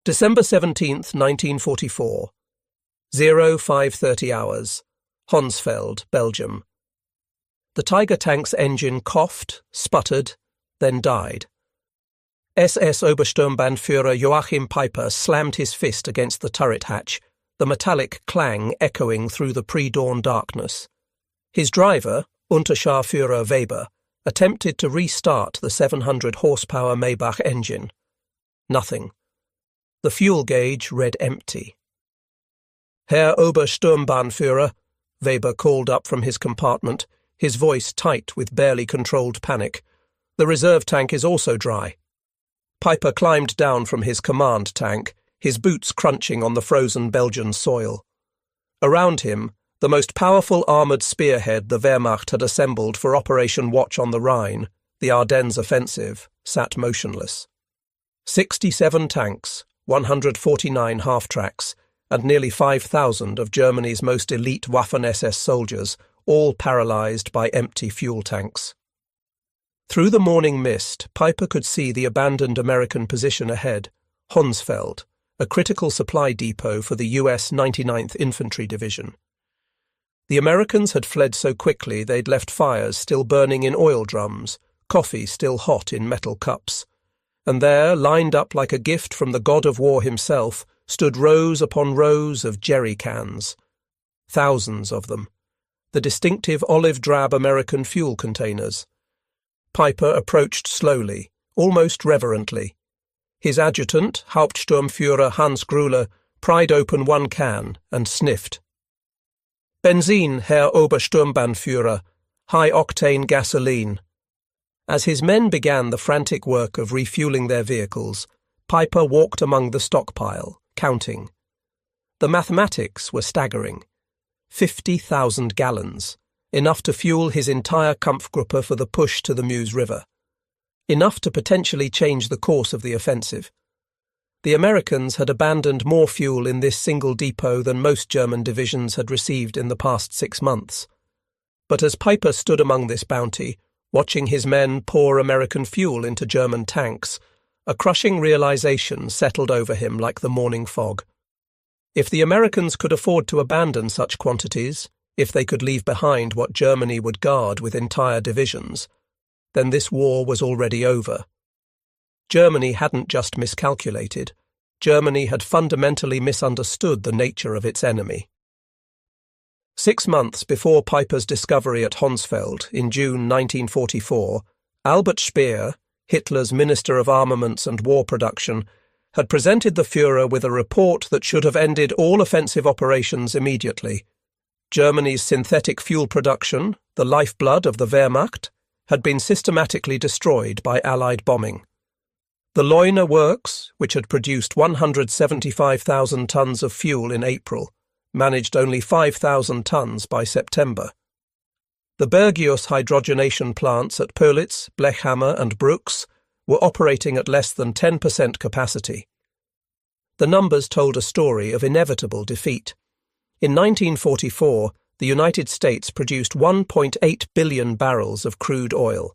December 17th, 1944. 0530 hours. Honsfeld, Belgium. The Tiger tank's engine coughed, sputtered, then died. SS Obersturmbannführer Joachim Peiper slammed his fist against the turret hatch, the metallic clang echoing through the pre-dawn darkness. His driver, Unterscharführer Weber, attempted to restart the 700-horsepower Maybach engine. Nothing. The fuel gauge read empty. Herr Obersturmbannführer, Weber called up from his compartment, his voice tight with barely controlled panic. The reserve tank is also dry. Peiper climbed down from his command tank, his boots crunching on the frozen Belgian soil. Around him, the most powerful armoured spearhead the Wehrmacht had assembled for Operation Watch on the Rhine, the Ardennes offensive, sat motionless. 67 tanks, 149 half-tracks, and nearly 5,000 of Germany's most elite Waffen-SS soldiers, all paralysed by empty fuel tanks. Through the morning mist, Peiper could see the abandoned American position ahead, Honsfeld, a critical supply depot for the US 99th Infantry Division. The Americans had fled so quickly they'd left fires still burning in oil drums, coffee still hot in metal cups. And there, lined up like a gift from the god of war himself, stood rows upon rows of jerry cans. Thousands of them. The distinctive olive-drab American fuel containers. Peiper approached slowly, almost reverently. His adjutant, Hauptsturmführer Hans Gruller, pried open one can and sniffed. Benzin, Herr Obersturmbannführer, high-octane gasoline. As his men began the frantic work of refueling their vehicles, Peiper walked among the stockpile, counting. The mathematics were staggering. 50,000 gallons, enough to fuel his entire Kampfgruppe for the push to the Meuse River. Enough to potentially change the course of the offensive. The Americans had abandoned more fuel in this single depot than most German divisions had received in the past 6 months. But as Peiper stood among this bounty, watching his men pour American fuel into German tanks, a crushing realization settled over him like the morning fog. If the Americans could afford to abandon such quantities, if they could leave behind what Germany would guard with entire divisions, then this war was already over. Germany hadn't just miscalculated. Germany had fundamentally misunderstood the nature of its enemy. 6 months before Peiper's discovery at Honsfeld in June 1944, Albert Speer, Hitler's Minister of Armaments and War Production, had presented the Führer with a report that should have ended all offensive operations immediately. Germany's synthetic fuel production, the lifeblood of the Wehrmacht, had been systematically destroyed by Allied bombing. The Leuna works, which had produced 175,000 tons of fuel in April, managed only 5,000 tons by September. The Bergius hydrogenation plants at Pölitz, Blechhammer and Brooks were operating at less than 10% capacity. The numbers told a story of inevitable defeat. In 1944, the United States produced 1.8 billion barrels of crude oil.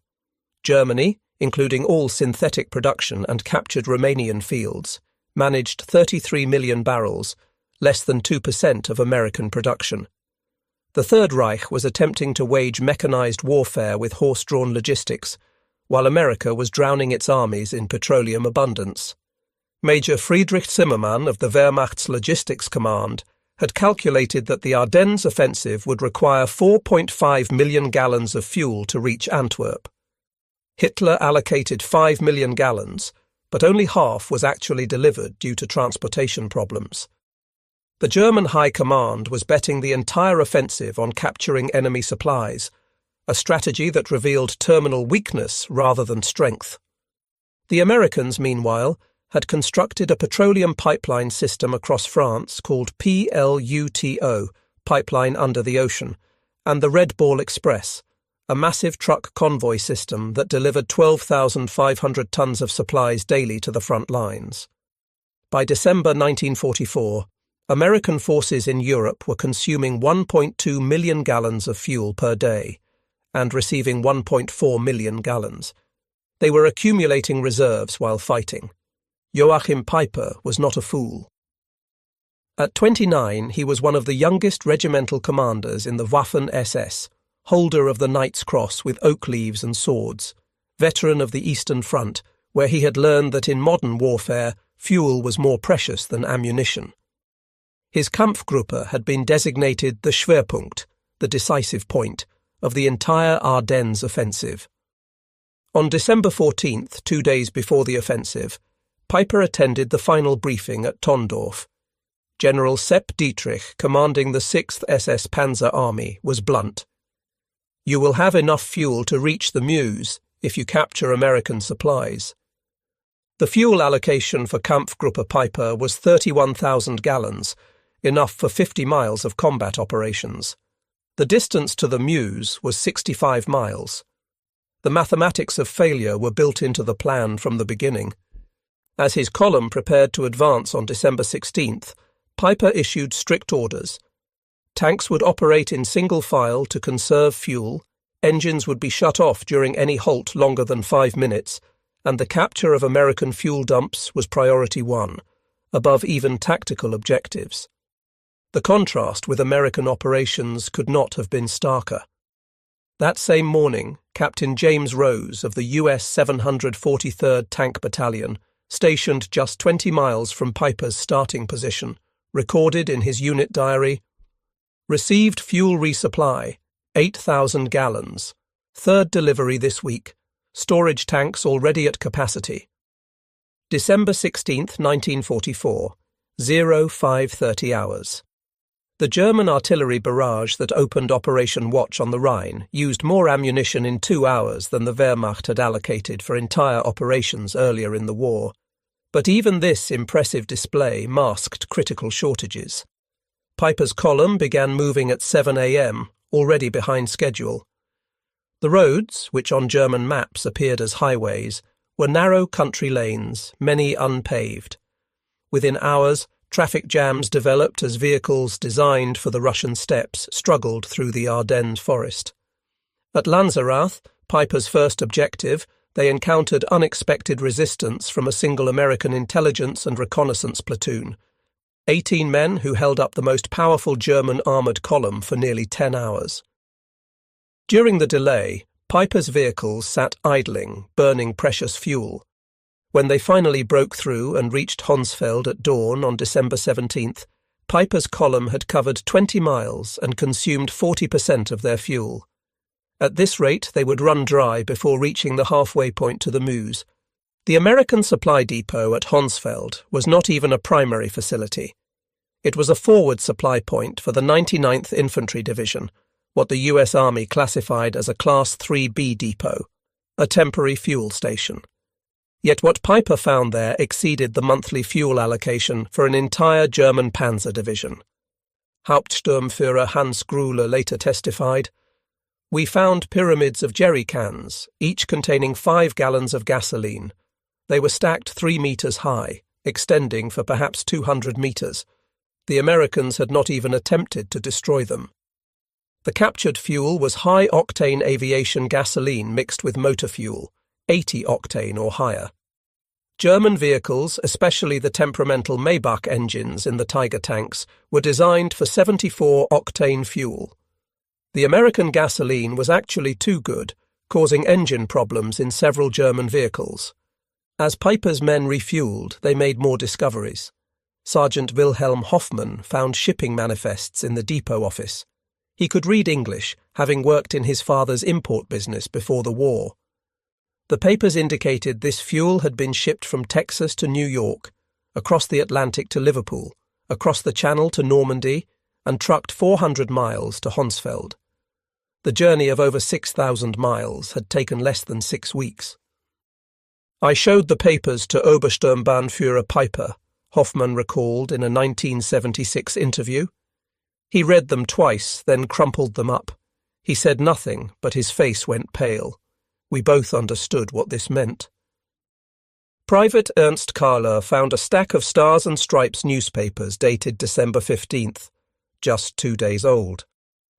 Germany, including all synthetic production and captured Romanian fields, managed 33 million barrels, less than 2% of American production. The Third Reich was attempting to wage mechanized warfare with horse-drawn logistics, while America was drowning its armies in petroleum abundance. Major Friedrich Zimmermann of the Wehrmacht's Logistics Command had calculated that the Ardennes offensive would require 4.5 million gallons of fuel to reach Antwerp. Hitler allocated 5 million gallons, but only half was actually delivered due to transportation problems. The German High Command was betting the entire offensive on capturing enemy supplies, a strategy that revealed terminal weakness rather than strength. The Americans, meanwhile, had constructed a petroleum pipeline system across France called PLUTO, Pipeline Under the Ocean, and the Red Ball Express, a massive truck convoy system that delivered 12,500 tons of supplies daily to the front lines. By December 1944, American forces in Europe were consuming 1.2 million gallons of fuel per day and receiving 1.4 million gallons. They were accumulating reserves while fighting. Joachim Peiper was not a fool. At 29, he was one of the youngest regimental commanders in the Waffen-SS, holder of the Knight's Cross with oak leaves and swords, veteran of the Eastern Front, where he had learned that in modern warfare, fuel was more precious than ammunition. His Kampfgruppe had been designated the Schwerpunkt, the decisive point, of the entire Ardennes offensive. On December 14th, 2 days before the offensive, Peiper attended the final briefing at Tondorf. General Sepp Dietrich, commanding the 6th SS Panzer Army, was blunt. "You will have enough fuel to reach the Meuse if you capture American supplies." The fuel allocation for Kampfgruppe Peiper was 31,000 gallons, enough for 50 miles of combat operations. The distance to the Meuse was 65 miles. The mathematics of failure were built into the plan from the beginning. As his column prepared to advance on December 16th, Peiper issued strict orders. Tanks would operate in single file to conserve fuel, engines would be shut off during any halt longer than 5 minutes, and the capture of American fuel dumps was priority one, above even tactical objectives. The contrast with American operations could not have been starker. That same morning, Captain James Rose of the US 743rd Tank Battalion, stationed just 20 miles from Peiper's starting position, recorded in his unit diary, "Received fuel resupply, 8,000 gallons. Third delivery this week. Storage tanks already at capacity." December 16th, 1944, 05:30 hours. The German artillery barrage that opened Operation Watch on the Rhine used more ammunition in 2 hours than the Wehrmacht had allocated for entire operations earlier in the war. But even this impressive display masked critical shortages. Peiper's column began moving at 7 a.m., already behind schedule. The roads, which on German maps appeared as highways, were narrow country lanes, many unpaved. Within hours, traffic jams developed as vehicles designed for the Russian steppes struggled through the Ardennes forest. At Lanzerath, Peiper's first objective, they encountered unexpected resistance from a single American intelligence and reconnaissance platoon, 18 men who held up the most powerful German armoured column for nearly 10 hours. During the delay, Peiper's vehicles sat idling, burning precious fuel. When they finally broke through and reached Honsfeld at dawn on December 17th, Peiper's column had covered 20 miles and consumed 40% of their fuel. At this rate, they would run dry before reaching the halfway point to the Meuse. The American supply depot at Honsfeld was not even a primary facility. It was a forward supply point for the 99th Infantry Division, what the US Army classified as a Class 3B depot, a temporary fuel station. Yet what Peiper found there exceeded the monthly fuel allocation for an entire German panzer division. Hauptsturmführer Hans Gruhle later testified, "We found pyramids of jerry cans, each containing 5 gallons of gasoline. They were stacked 3 meters high, extending for perhaps 200 meters. The Americans had not even attempted to destroy them." The captured fuel was high-octane aviation gasoline mixed with motor fuel, 80 octane or higher. German vehicles, especially the temperamental Maybach engines in the Tiger tanks, were designed for 74 octane fuel. The American gasoline was actually too good, causing engine problems in several German vehicles. As Peiper's men refueled, they made more discoveries. Sergeant Wilhelm Hoffmann found shipping manifests in the depot office. He could read English, having worked in his father's import business before the war. The papers indicated this fuel had been shipped from Texas to New York, across the Atlantic to Liverpool, across the Channel to Normandy, and trucked 400 miles to Honsfeld. The journey of over 6,000 miles had taken less than 6 weeks. "I showed the papers to Obersturmbannführer Peiper," Hoffmann recalled in a 1976 interview. "He read them twice, then crumpled them up. He said nothing, but his face went pale. We both understood what this meant." Private Ernst Kahler found a stack of Stars and Stripes newspapers dated December 15th, just 2 days old.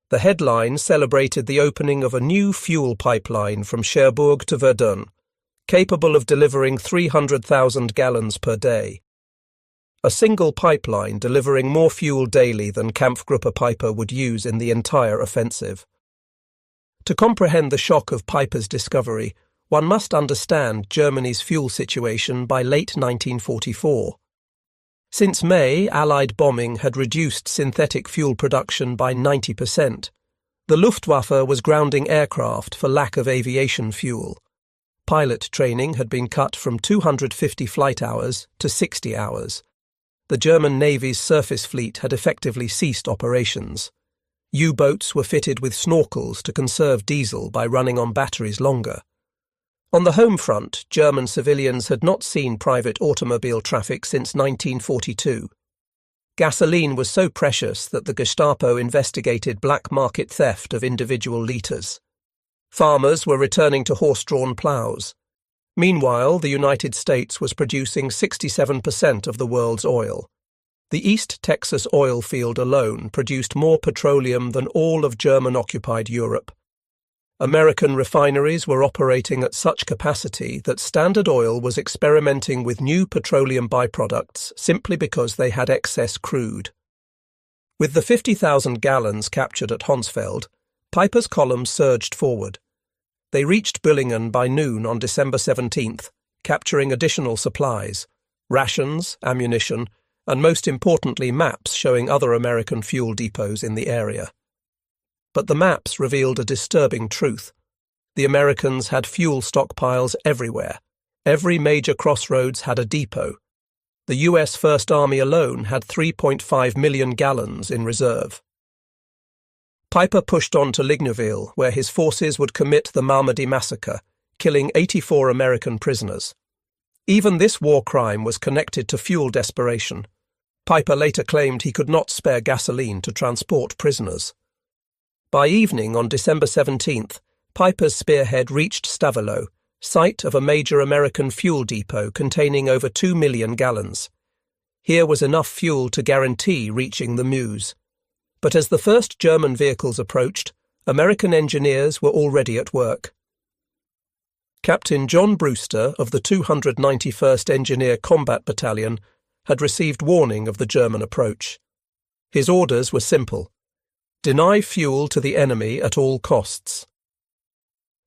The headline celebrated the opening of a new fuel pipeline from Cherbourg to Verdun, capable of delivering 300,000 gallons per day. A single pipeline delivering more fuel daily than Kampfgruppe Peiper would use in the entire offensive. To comprehend the shock of Peiper's discovery, one must understand Germany's fuel situation by late 1944. Since May, Allied bombing had reduced synthetic fuel production by 90%. The Luftwaffe was grounding aircraft for lack of aviation fuel. Pilot training had been cut from 250 flight hours to 60 hours. The German Navy's surface fleet had effectively ceased operations. U-boats were fitted with snorkels to conserve diesel by running on batteries longer. On the home front, German civilians had not seen private automobile traffic since 1942. Gasoline was so precious that the Gestapo investigated black market theft of individual litres. Farmers were returning to horse-drawn ploughs. Meanwhile, the United States was producing 67% of the world's oil. The East Texas oil field alone produced more petroleum than all of German-occupied Europe. American refineries were operating at such capacity that Standard Oil was experimenting with new petroleum byproducts simply because they had excess crude. With the 50,000 gallons captured at Honsfeld, Peiper's column surged forward. They reached Büllingen by noon on December 17th, capturing additional supplies, rations, ammunition, and most importantly maps showing other American fuel depots in the area. But the maps revealed a disturbing truth. The Americans had fuel stockpiles everywhere. Every major crossroads had a depot. The US First Army alone had 3.5 million gallons in reserve. Peiper pushed on to Ligneville, where his forces would commit the Malmedy massacre, killing 84 American prisoners. Even this war crime was connected to fuel desperation. Peiper later claimed he could not spare gasoline to transport prisoners. By evening on December 17th, Peiper's spearhead reached Stavelot, site of a major American fuel depot containing over 2 million gallons. Here was enough fuel to guarantee reaching the Meuse. But as the first German vehicles approached, American engineers were already at work. Captain John Brewster of the 291st Engineer Combat Battalion had received warning of the German approach. His orders were simple: deny fuel to the enemy at all costs.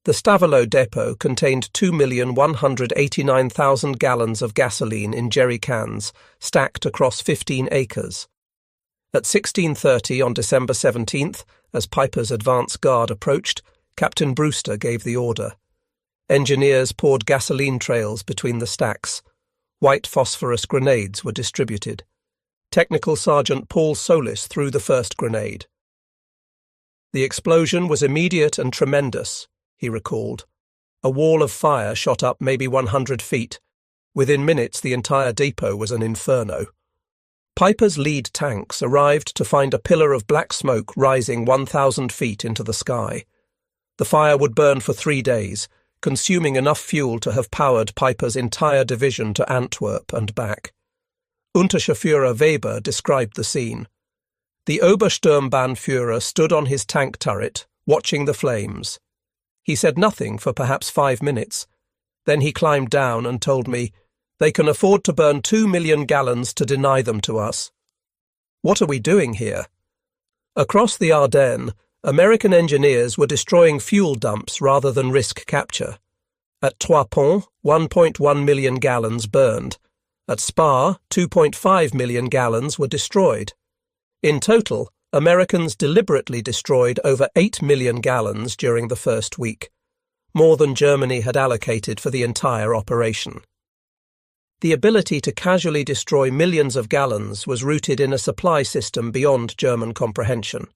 The Stavelot depot contained 2,189,000 gallons of gasoline in jerry cans, stacked across 15 acres. At 16:30 on December 17th, as Peiper's advance guard approached, Captain Brewster gave the order. Engineers poured gasoline trails between the stacks. White phosphorus grenades were distributed. Technical Sergeant Paul Solis threw the first grenade. The explosion was immediate and tremendous, he recalled. A wall of fire shot up maybe 100 feet. Within minutes, the entire depot was an inferno. Peiper's lead tanks arrived to find a pillar of black smoke rising 1,000 feet into the sky. The fire would burn for 3 days, consuming enough fuel to have powered Peiper's entire division to Antwerp and back. Unterscharführer Weber described the scene. The Obersturmbannführer stood on his tank turret, watching the flames. He said nothing for perhaps 5 minutes. Then he climbed down and told me, "They can afford to burn 2 million gallons to deny them to us." What are we doing here? Across the Ardennes, American engineers were destroying fuel dumps rather than risk capture. At Trois Ponts, 1.1 million gallons burned. At Spa, 2.5 million gallons were destroyed. In total, Americans deliberately destroyed over 8 million gallons during the first week, more than Germany had allocated for the entire operation. The ability to casually destroy millions of gallons was rooted in a supply system beyond German comprehension.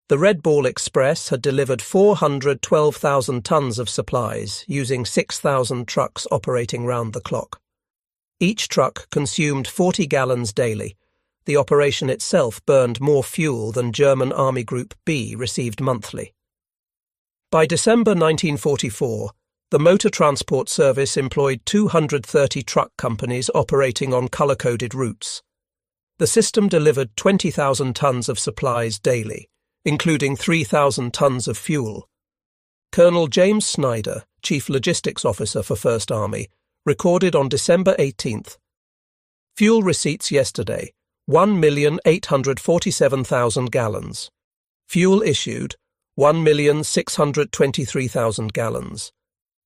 The Red Ball Express had delivered 412,000 tons of supplies using 6,000 trucks operating round the clock. Each truck consumed 40 gallons daily. The operation itself burned more fuel than German Army Group B received monthly. By December 1944, the Motor Transport Service employed 230 truck companies operating on colour-coded routes. The system delivered 20,000 tons of supplies daily, including 3,000 tons of fuel. Colonel James Snyder, Chief Logistics Officer for First Army, recorded on December 18th. Fuel receipts yesterday, 1,847,000 gallons. Fuel issued, 1,623,000 gallons.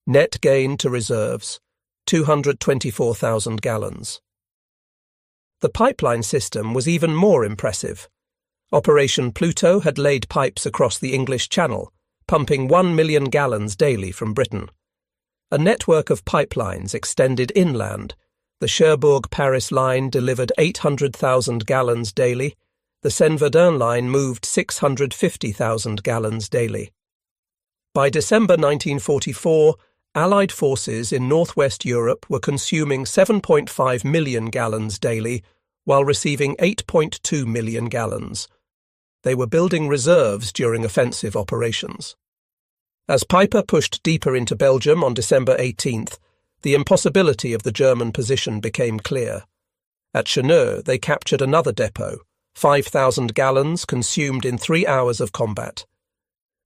Net gain to reserves, 224,000 gallons. The pipeline system was even more impressive. Operation Pluto had laid pipes across the English Channel, pumping 1 million gallons daily from Britain. A network of pipelines extended inland. The Cherbourg-Paris line delivered 800,000 gallons daily. The Seine-Verdun line moved 650,000 gallons daily. By December 1944, Allied forces in northwest Europe were consuming 7.5 million gallons daily, while receiving 8.2 million gallons. They were building reserves during offensive operations. As Piper pushed deeper into Belgium on December 18th, the impossibility of the German position became clear. At Cheneux, they captured another depot, 5,000 gallons consumed in 3 hours of combat.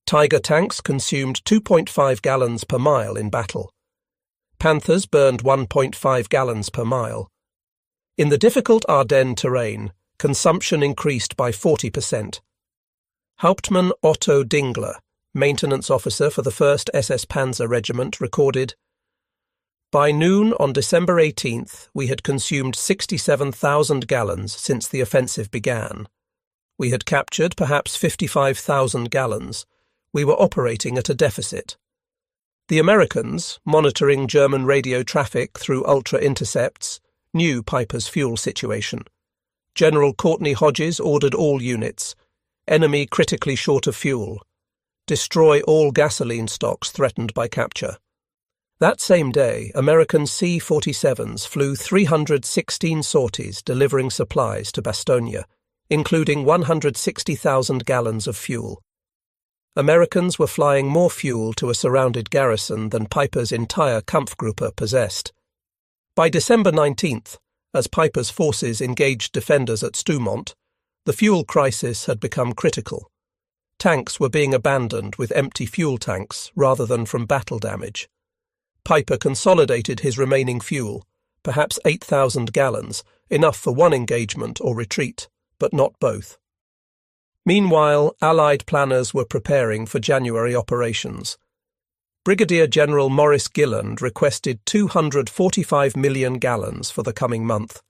Tiger tanks consumed 2.5 gallons per mile in battle. Panthers burned 1.5 gallons per mile. In the difficult Ardennes terrain, consumption increased by 40%. Hauptmann Otto Dingler, maintenance officer for the 1st SS Panzer Regiment, recorded, "By noon on December 18th, we had consumed 67,000 gallons since the offensive began. We had captured perhaps 55,000 gallons. We were operating at a deficit. The Americans, monitoring German radio traffic through ultra-intercepts, knew Piper's fuel situation. General Courtney Hodges ordered all units. Enemy critically short of fuel. Destroy all gasoline stocks threatened by capture." That same day, American C-47s flew 316 sorties delivering supplies to Bastogne, including 160,000 gallons of fuel. Americans were flying more fuel to a surrounded garrison than Piper's entire Kampfgruppe possessed. By December 19th, as Piper's forces engaged defenders at Stoumont, the fuel crisis had become critical. Tanks were being abandoned with empty fuel tanks rather than from battle damage. Piper consolidated his remaining fuel, perhaps 8,000 gallons, enough for one engagement or retreat, but not both. Meanwhile, Allied planners were preparing for January operations. Brigadier General Maurice Gilland requested 245 million gallons for the coming month.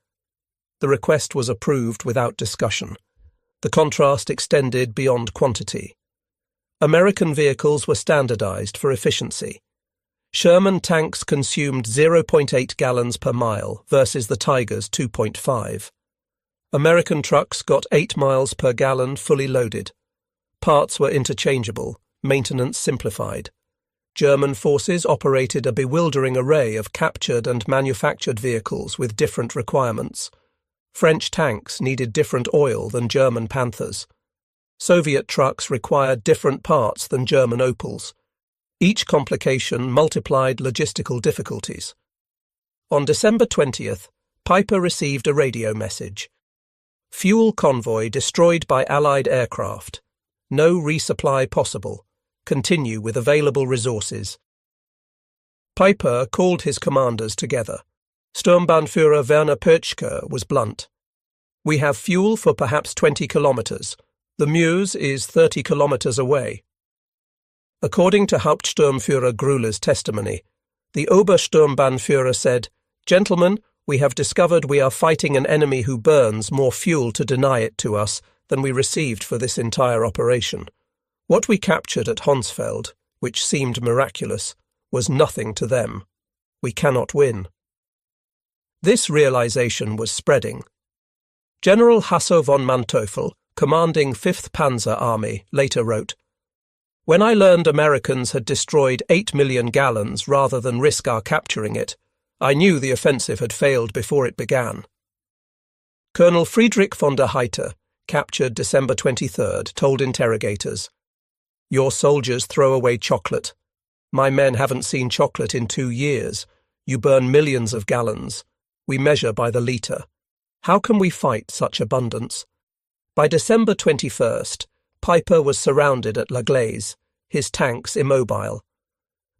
The request was approved without discussion. The contrast extended beyond quantity. American vehicles were standardized for efficiency. Sherman tanks consumed 0.8 gallons per mile versus the Tiger's 2.5. American trucks got 8 miles per gallon fully loaded. Parts were interchangeable, maintenance simplified. German forces operated a bewildering array of captured and manufactured vehicles with different requirements. French tanks needed different oil than German Panthers. Soviet trucks required different parts than German Opels. Each complication multiplied logistical difficulties. On December 20th, Piper received a radio message. Fuel convoy destroyed by Allied aircraft. No resupply possible. Continue with available resources. Piper called his commanders together. Sturmbannführer Werner Pötschke was blunt. "We have fuel for perhaps 20 kilometers. The Meuse is 30 kilometers away." According to Hauptsturmführer Grüller's testimony, the Obersturmbannführer said, "Gentlemen, we have discovered we are fighting an enemy who burns more fuel to deny it to us than we received for this entire operation. What we captured at Honsfeld, which seemed miraculous, was nothing to them. We cannot win." This realization was spreading. General Hasso von Manteuffel, commanding 5th Panzer Army, later wrote, "When I learned Americans had destroyed 8 million gallons rather than risk our capturing it, I knew the offensive had failed before it began." Colonel Friedrich von der Heydte, captured December 23rd, told interrogators, "Your soldiers throw away chocolate. My men haven't seen chocolate in 2 years. You burn millions of gallons. We measure by the litre. How can we fight such abundance?" By December 21st, Piper was surrounded at La Glaise, his tanks immobile.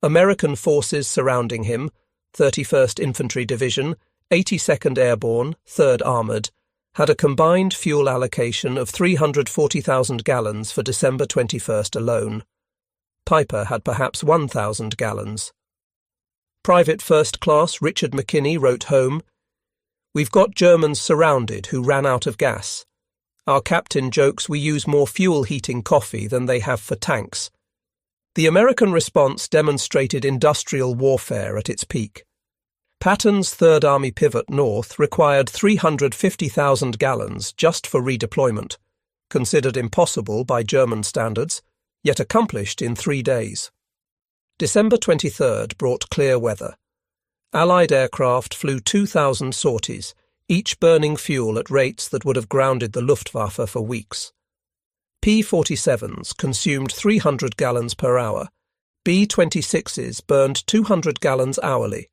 American forces surrounding him, 31st Infantry Division, 82nd Airborne, 3rd Armoured, had a combined fuel allocation of 340,000 gallons for December 21st alone. Piper had perhaps 1,000 gallons. Private First Class Richard McKinney wrote home, "We've got Germans surrounded who ran out of gas. Our captain jokes we use more fuel heating coffee than they have for tanks." The American response demonstrated industrial warfare at its peak. Patton's Third Army pivot north required 350,000 gallons just for redeployment, considered impossible by German standards, yet accomplished in 3 days. December 23rd brought clear weather. Allied aircraft flew 2,000 sorties, each burning fuel at rates that would have grounded the Luftwaffe for weeks. P-47s consumed 300 gallons per hour. B-26s burned 200 gallons hourly.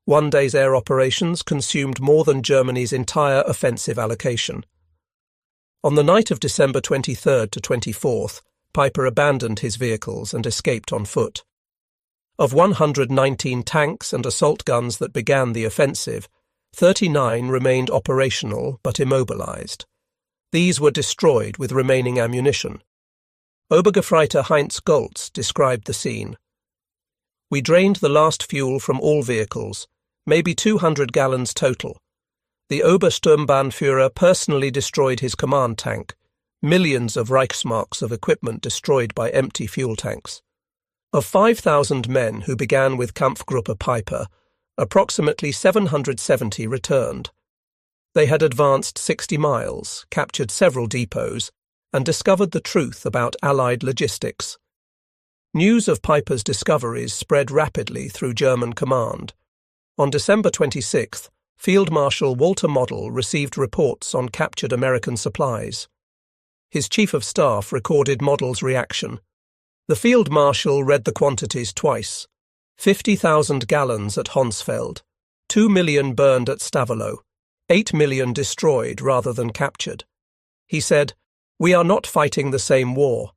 One day's air operations consumed more than Germany's entire offensive allocation. On the night of December 23rd to 24th, Piper abandoned his vehicles and escaped on foot. Of 119 tanks and assault guns that began the offensive, 39 remained operational but immobilized. These were destroyed with remaining ammunition. Obergefreiter Heinz Goltz described the scene. "We drained the last fuel from all vehicles, maybe 200 gallons total. The Obersturmbannführer personally destroyed his command tank, millions of Reichsmarks of equipment destroyed by empty fuel tanks. Of 5,000 men who began with Kampfgruppe Piper, approximately 770 returned. They had advanced 60 miles, captured several depots, and discovered the truth about Allied logistics. News of Piper's discoveries spread rapidly through German command. On December 26th, Field Marshal Walter Model received reports on captured American supplies. His Chief of Staff recorded Model's reaction. The Field Marshal read the quantities twice. 50,000 gallons at Honsfeld, 2 million burned at Stavelot, 8 million destroyed rather than captured. He said, "We are not fighting the same war."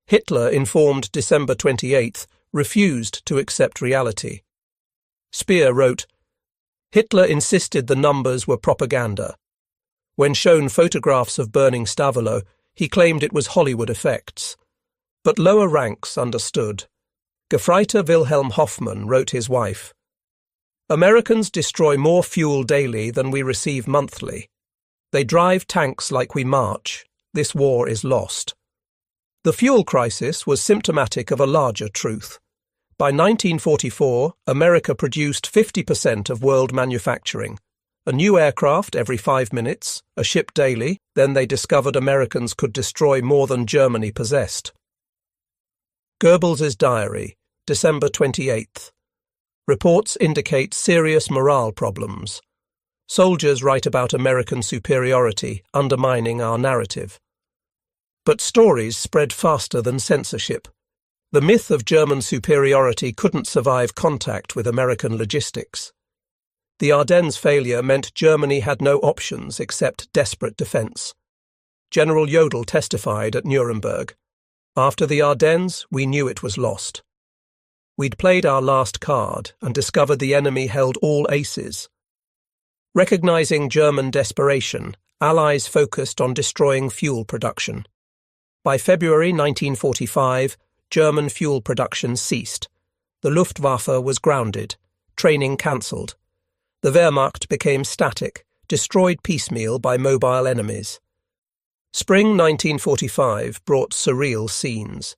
Hitler, informed December 28th, refused to accept reality. Speer wrote, "Hitler insisted the numbers were propaganda. When shown photographs of burning Stavelot, he claimed it was Hollywood effects. But lower ranks understood. Gefreiter Wilhelm Hoffmann wrote his wife, "Americans destroy more fuel daily than we receive monthly. They drive tanks like we march. This war is lost." The fuel crisis was symptomatic of a larger truth. By 1944, America produced 50% of world manufacturing. A new aircraft every 5 minutes, a ship daily, then they discovered Americans could destroy more than Germany possessed. Goebbels's diary, December 28th. Reports indicate serious morale problems. Soldiers write about American superiority, undermining our narrative. But stories spread faster than censorship. The myth of German superiority couldn't survive contact with American logistics. The Ardennes failure meant Germany had no options except desperate defense. General Jodl testified at Nuremberg. "After the Ardennes, we knew it was lost. We'd played our last card and discovered the enemy held all aces." Recognizing German desperation, Allies focused on destroying fuel production. By February 1945, German fuel production ceased. The Luftwaffe was grounded, training cancelled. The Wehrmacht became static, destroyed piecemeal by mobile enemies. Spring 1945 brought surreal scenes.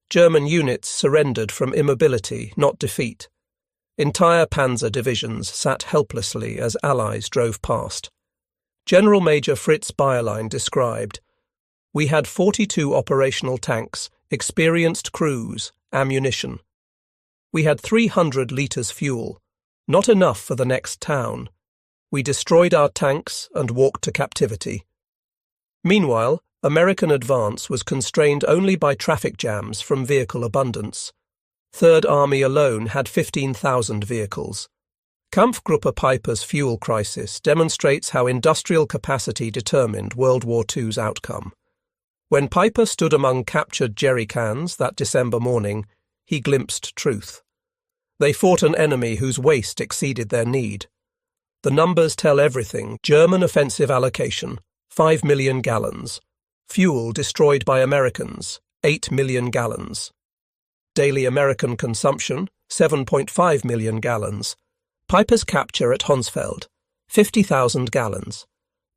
German units surrendered from immobility, not defeat. Entire panzer divisions sat helplessly as Allies drove past. General Major Fritz Bayerlein described, "We had 42 operational tanks, experienced crews, ammunition. We had 300 litres fuel, not enough for the next town. We destroyed our tanks and walked to captivity." Meanwhile, American advance was constrained only by traffic jams from vehicle abundance. Third Army alone had 15,000 vehicles. Kampfgruppe Piper's fuel crisis demonstrates how industrial capacity determined World War II's outcome. When Piper stood among captured jerry cans that December morning, he glimpsed truth. They fought an enemy whose waste exceeded their need. The numbers tell everything. German offensive allocation, 5 million gallons. Fuel destroyed by Americans, 8 million gallons. Daily American consumption, 7.5 million gallons. Piper's capture at Honsfeld, 50,000 gallons.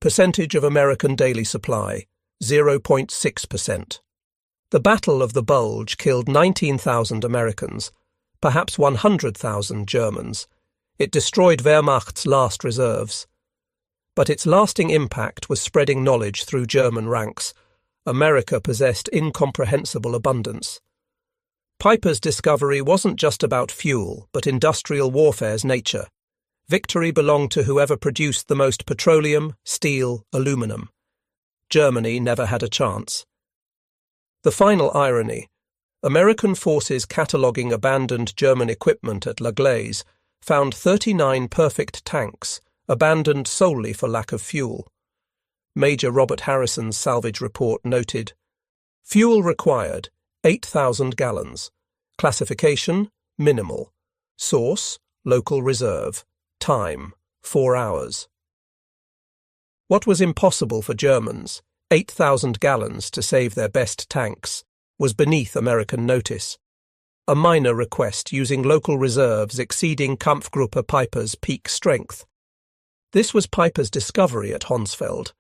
Percentage of American daily supply, 0.6%. The Battle of the Bulge killed 19,000 Americans, perhaps 100,000 Germans. It destroyed Wehrmacht's last reserves. But its lasting impact was spreading knowledge through German ranks. America possessed incomprehensible abundance. Piper's discovery wasn't just about fuel, but industrial warfare's nature. Victory belonged to whoever produced the most petroleum, steel, aluminum. Germany never had a chance. The final irony: American forces cataloguing abandoned German equipment at La Glaise found 39 perfect tanks, abandoned solely for lack of fuel. Major Robert Harrison's salvage report noted, fuel required, 8,000 gallons. Classification, minimal. Source, local reserve. Time, 4 hours. What was impossible for Germans, 8,000 gallons to save their best tanks, was beneath American notice. A minor request using local reserves exceeding Kampfgruppe Piper's peak strength. This was Piper's discovery at Honsfeld.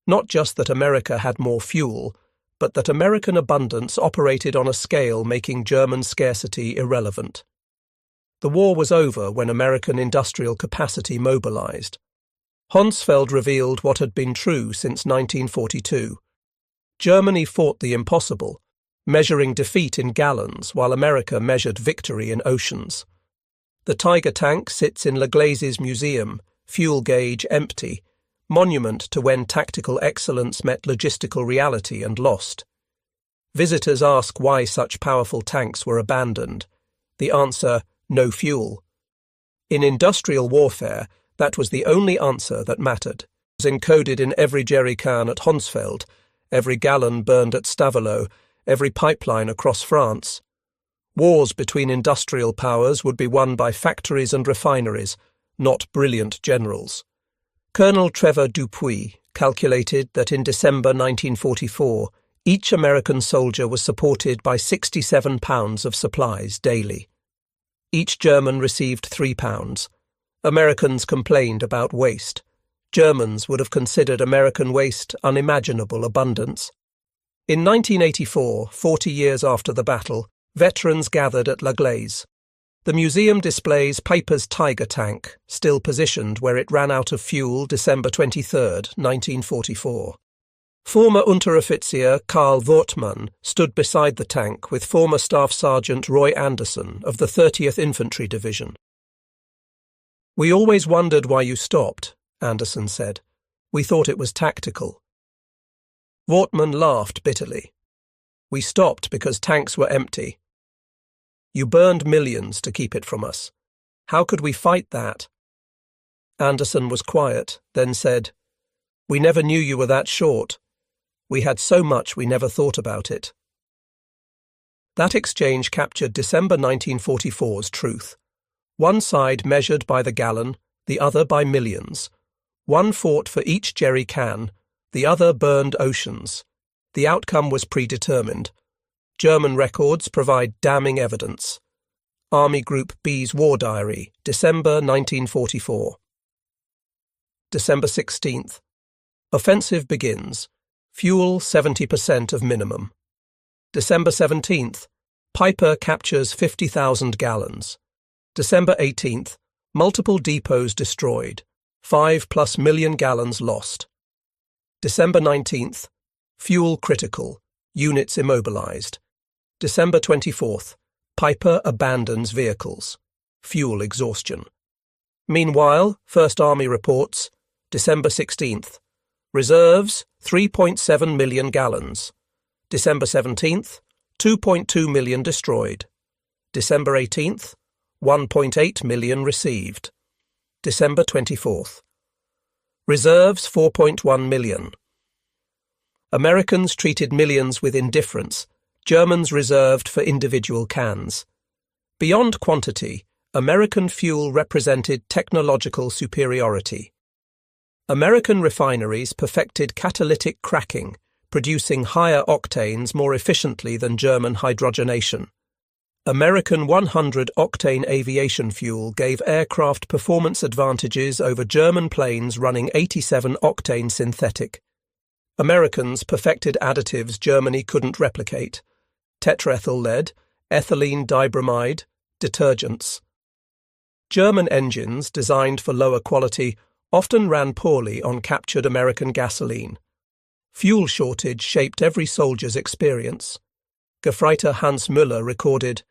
Not just that America had more fuel, but that American abundance operated on a scale making German scarcity irrelevant. The war was over when American industrial capacity mobilized. Honsfeld revealed what had been true since 1942. Germany fought the impossible, measuring defeat in gallons while America measured victory in oceans. The Tiger tank sits in La Glaise's museum, fuel gauge empty, monument to when tactical excellence met logistical reality and lost. Visitors ask why such powerful tanks were abandoned. The answer: no fuel. In industrial warfare, that was the only answer that mattered. It was encoded in every jerry can at Honsfeld, every gallon burned at Stavelot, every pipeline across France. Wars between industrial powers would be won by factories and refineries, not brilliant generals. Colonel Trevor Dupuy calculated that in December 1944, each American soldier was supported by 67 pounds of supplies daily. Each German received 3 pounds. Americans complained about waste. Germans would have considered American waste unimaginable abundance. In 1984, 40 years after the battle, veterans gathered at La Glaise. The museum displays Piper's Tiger tank, still positioned where it ran out of fuel December 23, 1944. Former Unteroffizier Karl Wortmann stood beside the tank with former Staff Sergeant Roy Anderson of the 30th Infantry Division. "We always wondered why you stopped," Anderson said. "We thought it was tactical." Wortmann laughed bitterly. "We stopped because tanks were empty. You burned millions to keep it from us. How could we fight that?" Anderson was quiet, then said, "We never knew you were that short. We had so much we never thought about it." That exchange captured December 1944's truth. One side measured by the gallon, the other by millions. One fought for each jerry can, the other burned oceans. The outcome was predetermined. German records provide damning evidence. Army Group B's War Diary, December 1944. December 16th. Offensive begins. Fuel 70% of minimum. December 17th. Piper captures 50,000 gallons. December 18th. Multiple depots destroyed. 5+ million gallons lost. December 19th. Fuel critical. Units immobilized. December 24th. Piper abandons vehicles. Fuel exhaustion. Meanwhile, First Army reports, December 16th. Reserves, 3.7 million gallons. December 17th, 2.2 million destroyed. December 18th, 1.8 million received. December 24th. Reserves, 4.1 million. Americans treated millions with indifference. Germans reserved for individual cans. Beyond quantity, American fuel represented technological superiority. American refineries perfected catalytic cracking, producing higher octanes more efficiently than German hydrogenation. American 100-octane aviation fuel gave aircraft performance advantages over German planes running 87-octane synthetic. Americans perfected additives Germany couldn't replicate: tetraethyl lead, ethylene dibromide, detergents. German engines, designed for lower quality, often ran poorly on captured American gasoline. Fuel shortage shaped every soldier's experience. Gefreiter Hans Müller recorded,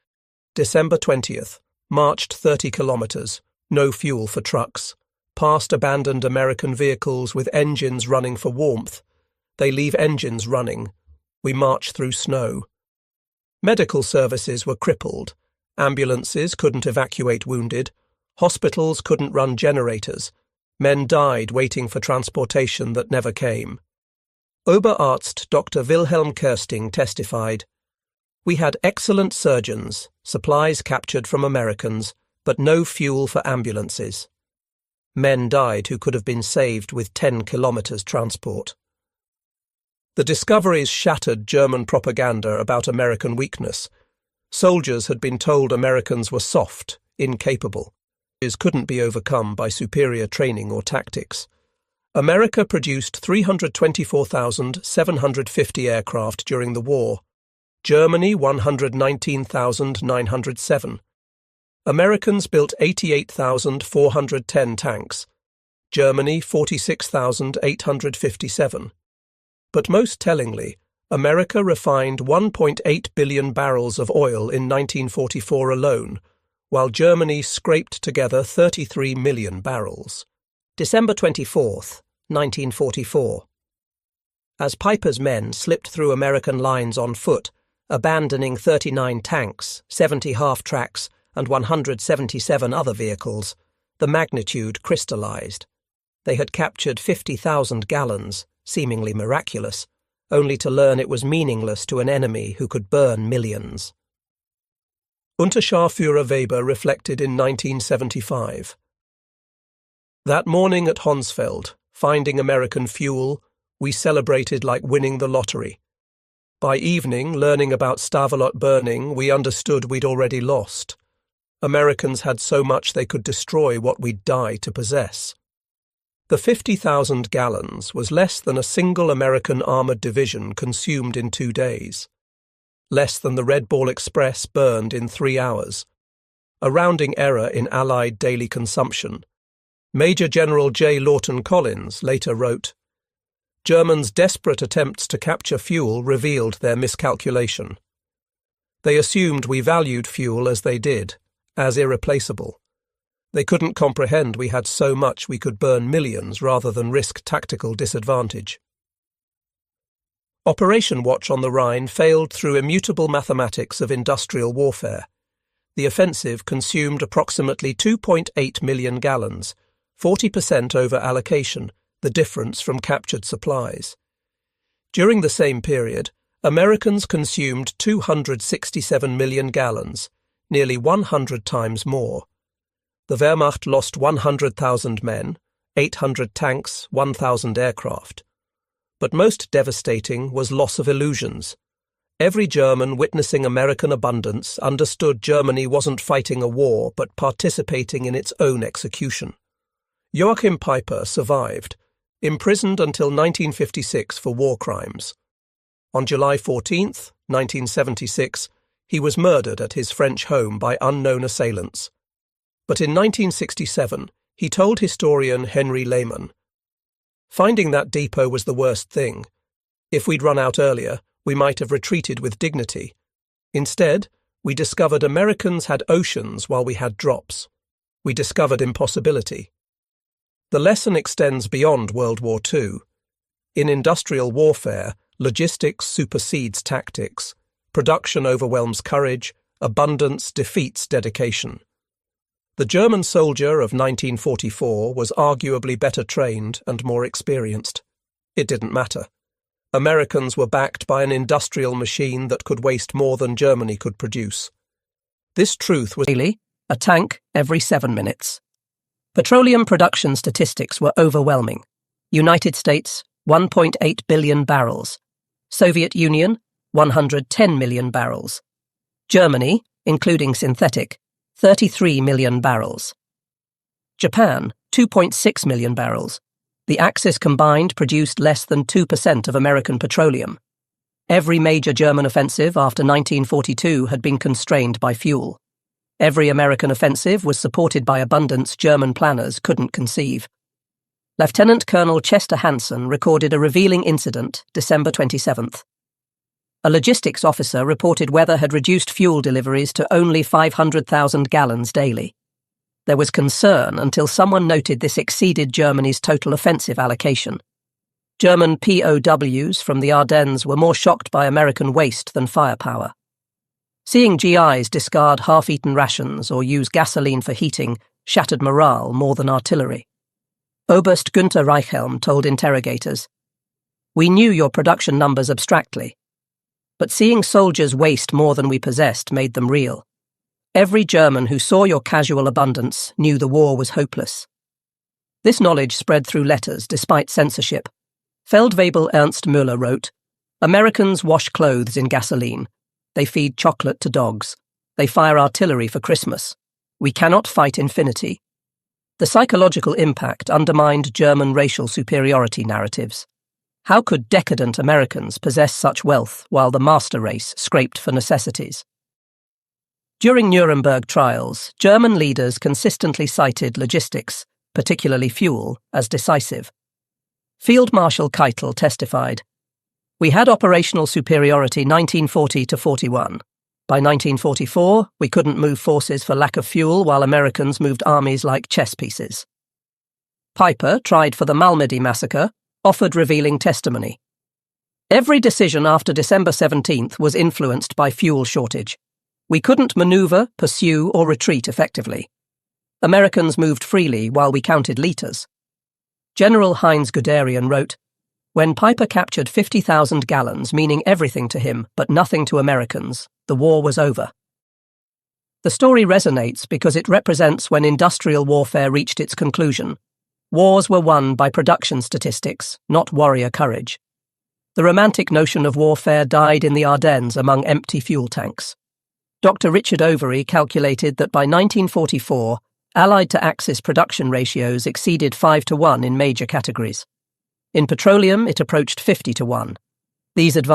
December 20th, marched 30 kilometers, no fuel for trucks, past abandoned American vehicles with engines running for warmth. They leave engines running. We march through snow. Medical services were crippled. Ambulances couldn't evacuate wounded. Hospitals couldn't run generators. Men died waiting for transportation that never came. Oberarzt Dr. Wilhelm Kersting testified, "We had excellent surgeons, supplies captured from Americans, but no fuel for ambulances. Men died who could have been saved with 10 kilometers transport." The discoveries shattered German propaganda about American weakness. Soldiers had been told Americans were soft, incapable. It couldn't be overcome by superior training or tactics. America produced 324,750 aircraft during the war. Germany 119,907. Americans built 88,410 tanks. Germany 46,857. But most tellingly, America refined 1.8 billion barrels of oil in 1944 alone, while Germany scraped together 33 million barrels. December 24th, 1944. As Piper's men slipped through American lines on foot, abandoning 39 tanks, 70 half-tracks, and 177 other vehicles, the magnitude crystallized. They had captured 50,000 gallons, seemingly miraculous, only to learn it was meaningless to an enemy who could burn millions. Unterscharführer Weber reflected in 1975. That morning at Honsfeld, finding American fuel, we celebrated like winning the lottery. By evening, learning about Stavelot burning, we understood we'd already lost. Americans had so much they could destroy what we'd die to possess. The 50,000 gallons was less than a single American armoured division consumed in 2 days. Less than the Red Ball Express burned in 3 hours. A rounding error in Allied daily consumption. Major General J. Lawton Collins later wrote, "Germans' desperate attempts to capture fuel revealed their miscalculation. They assumed we valued fuel as they did, as irreplaceable. They couldn't comprehend we had so much we could burn millions rather than risk tactical disadvantage." Operation Watch on the Rhine failed through immutable mathematics of industrial warfare. The offensive consumed approximately 2.8 million gallons, 40% over allocation, the difference from captured supplies. During the same period, Americans consumed 267 million gallons, nearly 100 times more. The Wehrmacht lost 100,000 men, 800 tanks, 1,000 aircraft. But most devastating was loss of illusions. Every German witnessing American abundance understood Germany wasn't fighting a war but participating in its own execution. Joachim Peiper survived, imprisoned until 1956 for war crimes. On July 14, 1976, he was murdered at his French home by unknown assailants. But in 1967, he told historian Henry Lehmann, "Finding that depot was the worst thing. If we'd run out earlier, we might have retreated with dignity. Instead, we discovered Americans had oceans while we had drops. We discovered impossibility." The lesson extends beyond World War II. In industrial warfare, logistics supersedes tactics. Production overwhelms courage. Abundance defeats dedication. The German soldier of 1944 was arguably better trained and more experienced. It didn't matter. Americans were backed by an industrial machine that could waste more than Germany could produce. This truth was daily, a tank every 7 minutes. Petroleum production statistics were overwhelming. United States, 1.8 billion barrels. Soviet Union, 110 million barrels. Germany, including synthetic, 33 million barrels. Japan, 2.6 million barrels. The Axis combined produced less than 2% of American petroleum. Every major German offensive after 1942 had been constrained by fuel. Every American offensive was supported by abundance German planners couldn't conceive. Lieutenant Colonel Chester Hansen recorded a revealing incident, December 27th. A logistics officer reported weather had reduced fuel deliveries to only 500,000 gallons daily. There was concern until someone noted this exceeded Germany's total offensive allocation. German POWs from the Ardennes were more shocked by American waste than firepower. Seeing GIs discard half-eaten rations or use gasoline for heating shattered morale more than artillery. Oberst Günther Reichhelm told interrogators, "We knew your production numbers abstractly, but seeing soldiers waste more than we possessed made them real. Every German who saw your casual abundance knew the war was hopeless." This knowledge spread through letters despite censorship. Feldwebel Ernst Müller wrote, "Americans wash clothes in gasoline. They feed chocolate to dogs. They fire artillery for Christmas. We cannot fight infinity." The psychological impact undermined German racial superiority narratives. How could decadent Americans possess such wealth while the master race scraped for necessities? During Nuremberg trials, German leaders consistently cited logistics, particularly fuel, as decisive. Field Marshal Keitel testified, "We had operational superiority 1940 to 41. By 1944, we couldn't move forces for lack of fuel while Americans moved armies like chess pieces." Piper, tried for the Malmedy massacre, offered revealing testimony. "Every decision after December 17th was influenced by fuel shortage. We couldn't maneuver, pursue, or retreat effectively. Americans moved freely while we counted liters." General Heinz Guderian wrote, "When Piper captured 50,000 gallons, meaning everything to him but nothing to Americans, the war was over." The story resonates because it represents when industrial warfare reached its conclusion. Wars were won by production statistics, not warrior courage. The romantic notion of warfare died in the Ardennes among empty fuel tanks. Dr. Richard Overy calculated that by 1944, Allied to Axis production ratios exceeded 5-1 in major categories. In petroleum, it approached 50-1. These advantages